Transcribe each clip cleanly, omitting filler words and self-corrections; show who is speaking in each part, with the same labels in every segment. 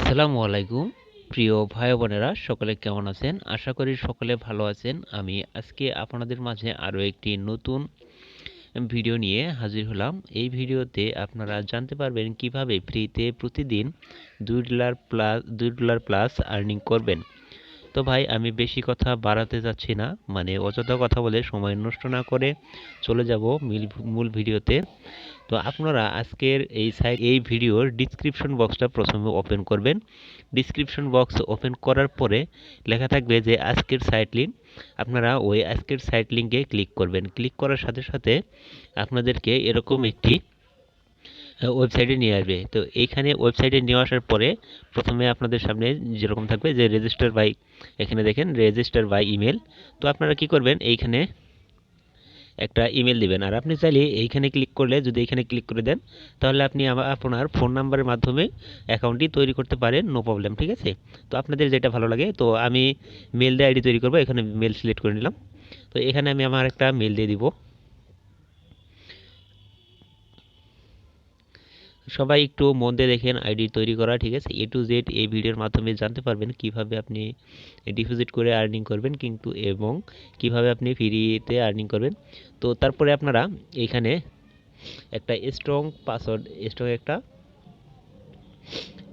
Speaker 1: আসসালামু আলাইকুম প্রিয় ভাই বোনেরা, সকলে কেমন আছেন? আশা করি সকলে ভালো আছেন। আমি আজকে আপনাদের মাঝে আরও একটি নতুন ভিডিও নিয়ে হাজির হলাম। এই ভিডিওতে আপনারা জানতে পারবেন কিভাবে ফ্রিতে প্রতিদিন $2 প্লাস আর্নিং করবেন। তো ভাই, আমি বেশি কথা বাড়াতে যাচ্ছি না, মানে অযথা কথা বলে সময় নষ্ট না করে চলে যাব মূল ভিডিওতে। তো আপনারা আজকের এই ভিডিওর ডিসক্রিপশন বক্সটা প্রথমে ওপেন করবেন। ডিসক্রিপশন বক্স ওপেন করার পরে লেখা থাকবে যে আজকের সাইট লিঙ্ক। আপনারা ওই আজকের সাইট লিঙ্কে ক্লিক করবেন। ক্লিক করার সাথে সাথে আপনাদেরকে এরকম একটি ওয়েবসাইটে নিয়ে আসবে। তো এইখানে ওয়েবসাইটে নিয়ে আসার পরে প্রথমে আপনাদের সামনে যেরকম থাকবে যে রেজিস্টার বাই, এখানে দেখেন রেজিস্টার বাই ইমেল। তো আপনারা কি করবেন, এইখানে একটা ইমেল দিবেন। আর আপনি চাইলে এইখানে ক্লিক করলে, যদি এইখানে ক্লিক করে দেন, তাহলে আপনি আপনার ফোন নাম্বারের মাধ্যমে অ্যাকাউন্টটি তৈরি করতে পারেন, নো প্রবলেম, ঠিক আছে? তো আপনাদের যেটা ভালো লাগে। তো আমি মেল দিয়ে আইডি তৈরি করবো, এখানে মেল সিলেক্ট করে নিলাম। তো এখানে আমি আমার একটা মেল দিয়ে দিব। সবাই একটু মন দিয়ে দেখেন আইডি তৈরি করা, ঠিক আছে? এ টু জেড এই ভিডিওর মাধ্যমে জানতে পারবেন কিভাবে আপনি ডিপোজিট করে আর্নিং করবেন, কিন্তু এবং কিভাবে আপনি ফ্রিতে আর্নিং করবেন। তো তারপরে আপনারা এইখানে একটা স্ট্রং একটা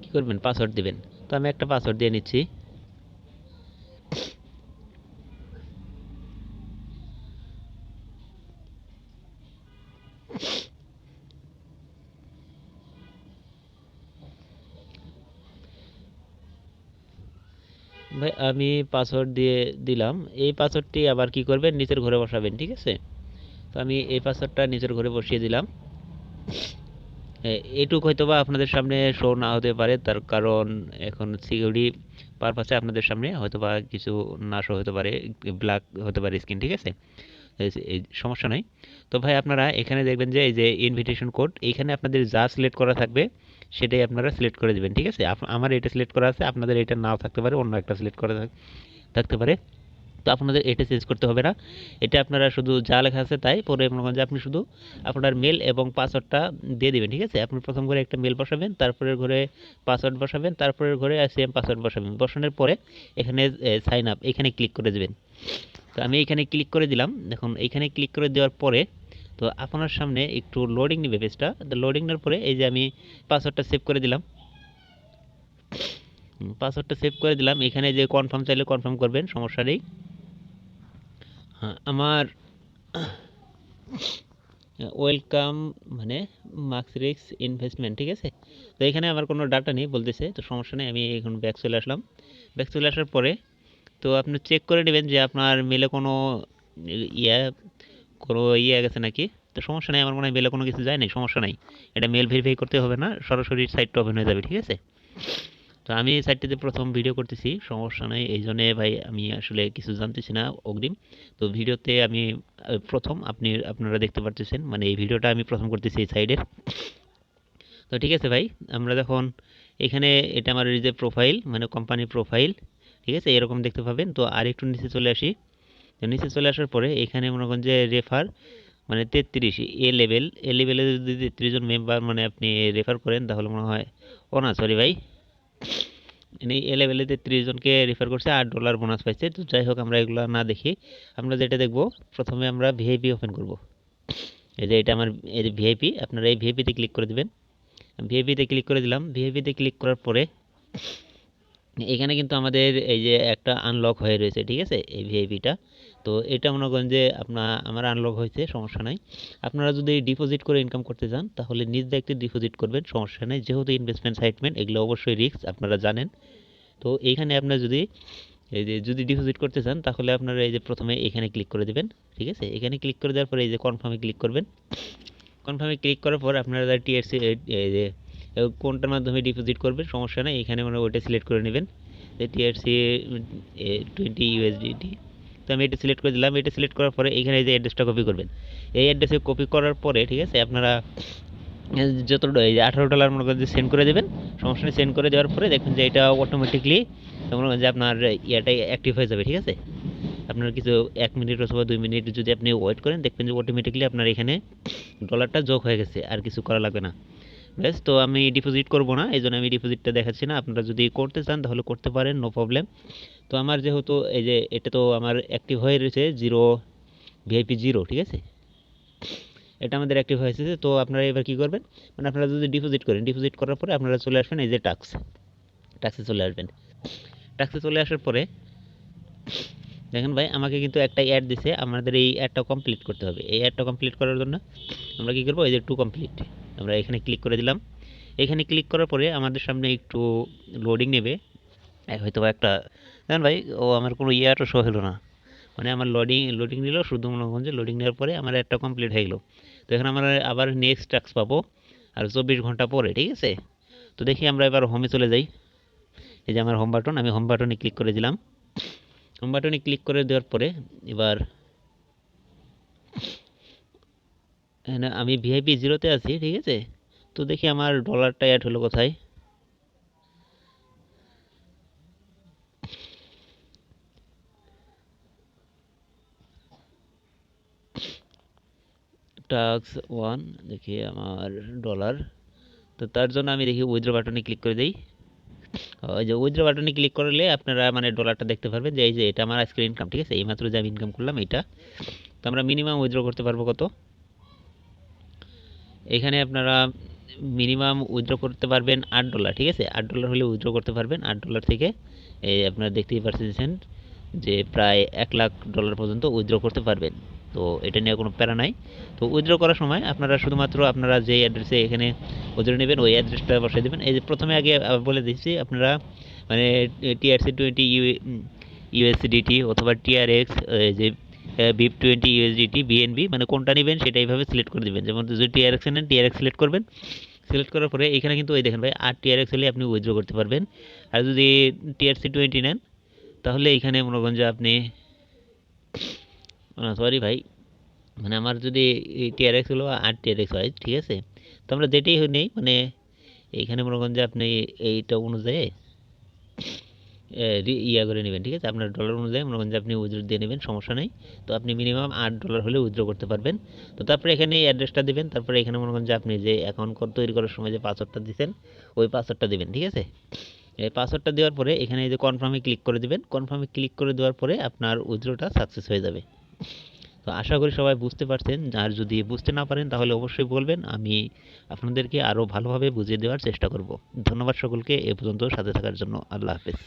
Speaker 1: কি করবেন, পাসওয়ার্ড দিবেন। তো আমি একটা পাসওয়ার্ড দিয়ে নিচ্ছি। ভাই, আমি পাসওয়ার্ড দিয়ে দিলাম। এই পাসওয়ার্ডটি আবার কি করবেন, নিচের ঘরে বসাবেন, ঠিক আছে? তো আমি এই পাসওয়ার্ডটা নিচের ঘরে বসিয়ে দিলাম। এটুক হয়তোবা আপনাদের সামনে শো না হতে পারে, তার কারণ এখন সিকিউরিটি পারপাসে আপনাদের সামনে হয়তোবা কিছু না শো হতে পারে, ব্ল্যাক হতে পারে স্ক্রিন, ঠিক আছে? এই সমস্যা নাই। তো ভাই, আপনারা এখানে দেখবেন যে এই যে ইনভিটেশন কোড, এইখানে আপনাদের যা সিলেক্ট করা থাকবে সেটাই আপনারা সিলেক্ট করে দেবেন, ঠিক আছে? আমার এটা সিলেক্ট করা আছে, আপনাদের এটা নাও থাকতে পারে, অন্য একটা সিলেক্ট করা থাকতে পারে। তো আপনাদের এটা চেঞ্জ করতে হবে না। এটা আপনারা শুধু যা লেখা আছে তাই পরে মনে করেন যে আপনি শুধু আপনার মেল এবং পাসওয়ার্ডটা দিয়ে দিবেন, ঠিক আছে? আপনি প্রথম করে একটা মেল বসাবেন, তারপরের ঘরে পাসওয়ার্ড বসাবেন, তারপরের ঘরে সেম পাসওয়ার্ড বসাবেন। বসানোর পরে এখানে সাইন আপ, এখানে ক্লিক করে দেবেন। তো আমি এখানে ক্লিক করে দিলাম। দেখুন, এইখানে ক্লিক করে দেওয়ার পরে তো আপনার সামনে একটু লোডিং নেবে পেজটা। তো লোডিং নেওয়ার পরে এই যে আমি পাসওয়ার্ডটা সেভ করে দিলাম। পাসওয়ার্ডটা সেভ করে দিলাম। এখানে যে কনফার্ম চাইলে কনফার্ম করবেন, সমস্যা নেই। হ্যাঁ, আমার ওয়েলকাম মানে মার্কসিরিক্স ইনভেস্টমেন্ট, ঠিক আছে? তো এখানে আমার কোনো ডাটা নেই বলতেছে, তো সমস্যা নেই। আমি এখন ব্যাক চলে আসলাম। ব্যাক চলে আসার পরে তো আপনি চেক করে নেবেন যে আপনার মেলে কোনো ইয়া গেছে নাকি। তো সমস্যা নেই, আমার মনে হয় মেলে কোনো কিছু যায় নাই, সমস্যা নাই। এটা মেল ভেরিফাই করতে হবে না, সরাসরি সাইটটা ওপেন হয়ে যাবে, ঠিক আছে? তো আমি সাইটটিতে প্রথম ভিডিও করতেছি, সমস্যা নাই। এই জন্যে ভাই আমি আসলে কিছু জানতেছি না অগ্রিম। তো ভিডিওতে আমি প্রথম আপনারা দেখতে পারতেছেন, মানে এই ভিডিওটা আমি প্রথম করতেছি এই সাইডের। তো ঠিক আছে ভাই, আমরা যখন এখানে এটা আমার এই যে প্রোফাইল, মানে কোম্পানি প্রোফাইল, ঠিক আছে? এরকম দেখতে পাবেন। তো আর একটু নিচে চলে আসি। তো নিচে চলে আসার পরে এখানে মনে করেন যে রেফার, মানে 33 এ লেভেলে যদি 33 জন মেম্বার মানে আপনি রেফার করেন, তাহলে মনে হয়, ও না সরি ভাই, ইনি এ লেভেলে 33 জনকে রেফার করছে, $8 বোনাস পাইছে। তো যাই হোক, আমরা এগুলো না দেখি, আমরা যেটা দেখব, প্রথমে আমরা ভিআইপি ওপেন করব। এই যে এটা আমার এই যে ভিআইপি, আপনারা এই ভিআইপিতে ক্লিক করে দিবেন। ভিআইপিতে ক্লিক করে দিলাম। ভিআইপিতে ক্লিক করার পরে এখানে কিন্তু আমাদের এই যে একটা আনলক হয়ে রয়েছে, ঠিক আছে? এই ভিআইপিটা। তো এটা মনে করেন যে আমার আনলক হয়েছে, সমস্যা নাই। আপনারা যদি ডিপোজিট করে ইনকাম করতে চান, তাহলে নিজ দায়িত্বে ডিপোজিট করবেন, সমস্যা নেই। যেহেতু ইনভেস্টমেন্ট সাইটমেন্ট, এগুলো অবশ্যই রিস্ক, আপনারা জানেন। তো এইখানে আপনার যদি ডিপোজিট করতে চান, তাহলে আপনারা এই যে প্রথমে এখানে ক্লিক করে দেবেন, ঠিক আছে? এখানে ক্লিক করে দেওয়ার পরে এই যে কনফার্মে ক্লিক করবেন। কনফার্মে ক্লিক করার পর আপনারা টিআরসি এই যে কোনটার মাধ্যমে ডিপোজিট করবেন, সমস্যা নেই, এখানে মানে ওইটা সিলেক্ট করে নেবেন, যে টিআরসি 20 USDT। তো আমি এটা সিলেক্ট করে দিলাম। এটা সিলেক্ট করার পরে এখানে এই যে অ্যাড্রেসটা কপি করবেন। এই অ্যাড্রেসে কপি করার পরে, ঠিক আছে, আপনারা যতটা এই যে $18 মনে করেন যে সেন্ড করে দেবেন, সমস্যা নেই। সেন্ড করে দেওয়ার পরে দেখবেন যে এটা অটোমেটিকলি মনে করেন যে আপনার ইয়াটাই অ্যাক্টিভ হয়ে যাবে, ঠিক আছে? আপনার কিছু 1 মিনিট অথবা 2 মিনিট যদি আপনি ওয়েট করেন, দেখবেন যে অটোমেটিকলি আপনার এখানে ডলারটা যোগ হয়ে গেছে, আর কিছু করা লাগবে না। ব্যাস, তো আমি ডিপোজিট করব না, এই জন্য আমি ডিপোজিটটা দেখাচ্ছি না। আপনারা যদি করতে চান তাহলে করতে পারেন, নো প্রবলেম। তো আমার যেহেতু এই যে এটা তো আমার অ্যাক্টিভ হয়ে রয়েছে জিরো, ভিআইপি জিরো, ঠিক আছে, এটা আমাদের অ্যাক্টিভ হয়েছে। তো আপনারা এবার কি করবেন, মানে আপনারা যদি ডিপোজিট করেন, ডিপোজিট করার পরে আপনারা চলে আসবেন এই যে টাক্সে চলে আসবেন। টাক্সে চলে আসার পরে দেখেন ভাই, আমাকে কিন্তু একটা অ্যাড দিছে, আমাদের এই অ্যাডটা কমপ্লিট করতে হবে। এই অ্যাডটা কমপ্লিট করার জন্য আমরা কি করবো, এই যে টু কমপ্লিট, আমরা এখানে ক্লিক করে দিলাম। এখানে ক্লিক করার পরে আমাদের সামনে একটু লোডিং নেবে, হয়তো বা একটা, দেখেন ভাই, ও আমার কোনো ইয়ারও শো হলো না, মানে আমার লোডিং নিল শুধু, মনে করেন যে লোডিং নেওয়ার পরে আমার একটা কমপ্লিট হয়ে গেলো। তো এখানে আমরা আবার নেক্সট টাস্ক পাবো আর 24 ঘন্টা পরে, ঠিক আছে। তো দেখি আমরা এবার হোমে চলে যাই। এই যে আমার হোম বাটন, আমি হোম বাটনে ক্লিক করে দিলাম। হোম বাটনে ক্লিক করে দেওয়ার পরে এবার এখানে আমি ভিআইপি জিরোতে আছি, ঠিক আছে। তো দেখি আমার ডলারটা অ্যাড হলো কোথায়। টাস্ক ওয়ান, দেখি আমার ডলার। তো তার জন্য আমি দেখি উইথড্র বাটনে ক্লিক করে দিই। ওই যে উইথড্র বাটনে ক্লিক করলে আপনারা মানে ডলারটা দেখতে পারবেন, যে এই যে এটা আমার আজকের ইনকাম, ঠিক আছে, এইমাত্র যে আমি ইনকাম করলাম এটা। তো আমরা মিনিমাম উইথড্র করতে পারবো কত, এখানে আপনারা মিনিমাম উইথড্র করতে পারবেন $8, ঠিক আছে। $8 হলে উইথড্র করতে পারবেন। $8 থেকে এই আপনারা দেখতেই পারছেন যে প্রায় $1,00,000 পর্যন্ত উইথড্র করতে পারবেন। তো এটা নিয়ে কোনো প্যারা নাই। তো উইথড্র করার সময় আপনারা শুধুমাত্র আপনারা যে অ্যাড্রেসে এখানে উইথড্র নেবেন ওই অ্যাড্রেসটা বসাই দেবেন। এই যে প্রথমে আগে বলে দিচ্ছি, আপনারা মানে TRC20 USDT অথবা TRX, যে BIP20 USDT, BNB, মানে কোনটা নেবেন সেটা এইভাবে সিলেক্ট করে দেবেন। যেমন যদি TRX নেন TRX সিলেক্ট করবেন। সিলেক্ট করার পরে এখানে কিন্তু ওই দেখেন ভাই, আর TRX হলে আপনি উইথড্র করতে পারবেন। আর যদি TRC20 নেন তাহলে এইখানে মনে করেন যে আপনি, সরি ভাই, মানে আমার যদি TRX হলো আর TRX হয়, ঠিক আছে। তো আমরা যেটাই নেই, মানে এইখানে মনে করেন যে আপনি এইটা অনুযায়ী ইয়া করে নেবেন, ঠিক আছে। আপনার ডলার অনুযায়ী মনে করেন যে আপনি উইথড্র দিয়ে নেবেন, সমস্যা নেই। তো আপনি মিনিমাম $8 হলে উইথড্র করতে পারবেন। তো তারপরে এখানে এই অ্যাড্রেসটা দেবেন, তারপরে এখানে মনে করেন যে আপনি যে অ্যাকাউন্ট তৈরি করার সময় যে পাসওয়ার্ডটা দিচ্ছেন ওই পাসওয়ার্ডটা দেবেন, ঠিক আছে। এই পাসওয়ার্ডটা দেওয়ার পরে এখানে এই যে কনফার্মে ক্লিক করে দেবেন। কনফার্মে ক্লিক করে দেওয়ার পরে আপনার উইথড্রটা সাকসেস হয়ে যাবে। তো আশা করি সবাই বুঝতে পারছেন, আর যদি বুঝতে না পারেন তাহলে অবশ্যই বলবেন, আমি আপনাদেরকে আরও ভালোভাবে বুঝিয়ে দেওয়ার চেষ্টা করব। ধন্যবাদ সকলকে এ পর্যন্ত সাথে থাকার জন্য। আল্লাহ হাফেজ।